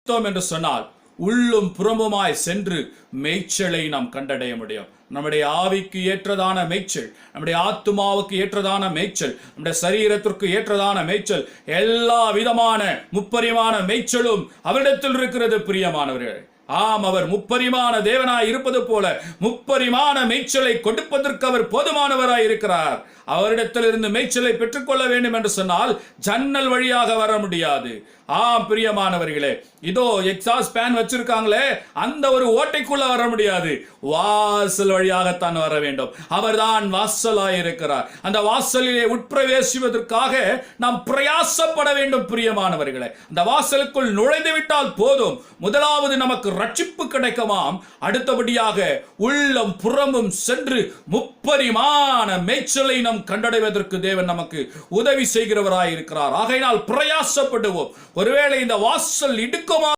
ரட்சித்தோம் என்று சொன்னால் உள்ளும் புறமுமாய் சென்று மேய்ச்சலை நாம் கண்டடைய முடியும். நம்முடைய ஆவிக்கு ஏற்றதான மேய்ச்சல், நம்முடைய ஆத்துமாவுக்கு ஏற்றதான மேய்ச்சல், நம்முடைய சரீரத்திற்கு ஏற்றதான மேய்ச்சல், எல்லா விதமான முப்பரிமான மேய்ச்சலும் அவரிடத்தில் இருக்கிறது பிரியமானவர்களே. ஆம், அவர் முப்பரிமான தேவனாய் இருப்பது போல முப்பரிமான மேய்ச்சலை கொடுப்பதற்கு அவர் போதுமானவராய் இருக்கிறார். அவரிடத்திலிருந்து மேய்ச்சலை பெற்றுக்கொள்ள வேண்டும் என்று சொன்னால் ஜன்னல் வழியாக வர முடியாது. ஆம் பிரியமானவர்களே, இதோ எக்ஸாஸ்ட் ஃபேன் வச்சிருக்காங்களே, அந்த ஒரு ஓட்டைக்குள்ள வர முடியாது. வாசல் வழியாகத்தான் வர வேண்டும். அவர்தான் வாசலாய் இருக்கிறார். அந்த வாசலிலே உட்பிரவேசிப்பதற்காக நாம் பிரயாசப்பட வேண்டும் பிரியமானவர்களே. அந்த வாசலுக்குள் நுழைந்து விட்டால் போதும், முதலாவது நமக்கு ரட்சிப்பு கிடைக்குமாம். அடுத்தபடியாக உள்ளம் புறமும் சென்று முப்பரிமான மேய்ச்சலை நாம் கண்டடைவதற்கு தேவன் நமக்கு உதவி செய்கிறவராய் இருக்கிறார். ஆகையினால் பிரயாசப்படுவோம். ஒருவேளை இந்த வாசல் இடுக்கமா